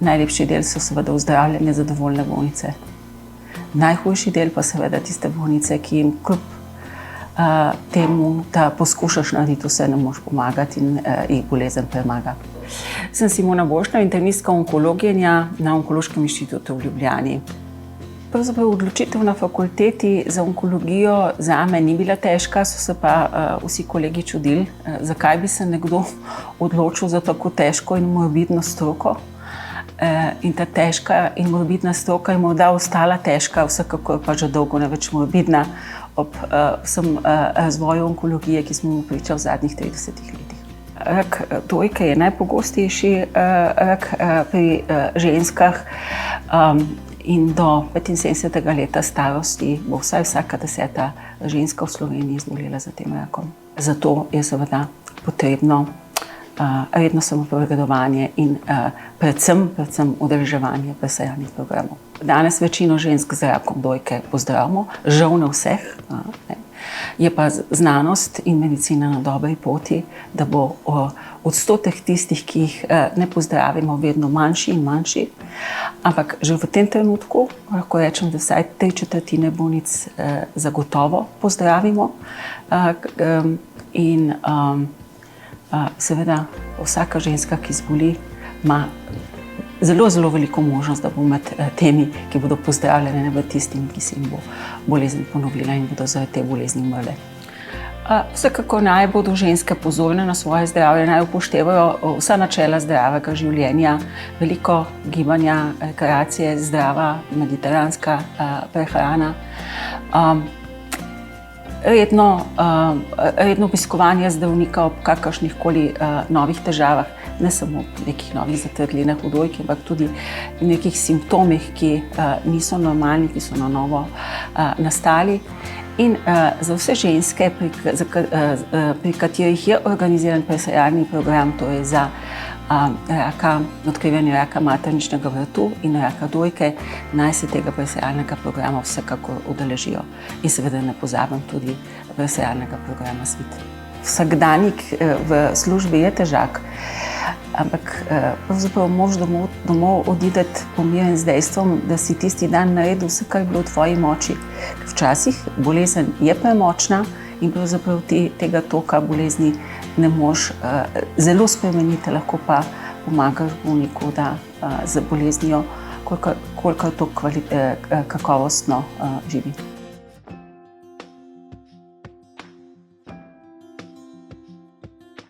Najlepši del so seveda ozdravljene zadovoljne bolnice. Najhujši del pa seveda tiste bolnice, ki jim kljub temu, da poskušaš narediti vse, ne moreš pomagati in jih bolezen premaga. Sem Simona Bošnjak, internistka onkologinja na Onkološkem inštitutu v Ljubljani. Pravzaprav odločitev na fakulteti za onkologijo zame ni bila težka, so se pa vsi kolegi čudili, zakaj bi se nekdo odločil za tako težko in morbidno stroko. In ta težka in morbidna stroka je morda ostala težka, vsekakor pa že dolgo ne več morbidna ob vsem razvoju onkologije, ki smo mu priča v zadnjih 30 letih. Rak dojke je najpogostejši rak pri ženskah in do 75. leta starosti bo vsaj vsaka 10. ženska v Sloveniji zbolela za tem rakom. Zato je seveda potrebno redno samopregledovanje in predvsem udeleževanje presajalnih programov. Danes večino žensk z rakom dojke pozdravimo, žal ne vseh. Je pa znanost in medicina na dobri poti, da bo odstotek tistih, ki jih ne pozdravimo, vedno manjši in manjši. Ampak že v tem trenutku lahko rečem, da vsaj 3/4 bolnic zagotovo pozdravimo. In seveda vsaka ženska, ki zboli, ima zelo veliko možnost, da bo med temi, ki bodo pozdravljene, ne med tistimi, ki se jim bo bolezen ponovila in bodo zaradi te bolezni umrle. Vsekakor naj bodo ženske pozorne na svoje zdravje, naj upoštevajo vsa načela zdravega življenja, veliko gibanja, rekreacije, zdrava mediteranska prehrana. Redno obiskovanje zdravnika ob kakršnihkoli novih težavah, ne samo nekih novih zatrdlinah v dojki, ampak tudi nekih simptomih, ki niso normalni, ki so na novo nastali. In za vse ženske, pri katerih je organiziran presajalni program, torej za odkrivanje raka materničnega vratu in raka dojke, naj se tega presajalnega programa vsekakor udeležijo. In seveda ne pozabim tudi presajalnega programa SVIT. Vsakdanjik v službi je težak, ampak pravzaprav moraš domov odideti pomirjen z dejstvom, da si tisti dan naredil vse, kar je bilo v tvoji moči. Včasih bolezen je premočna in pravzaprav tega toka bolezni ne moreš zelo spremeniti, lahko pa pomagaš bolniku, da z boleznijo kolikor to kakovostno živi.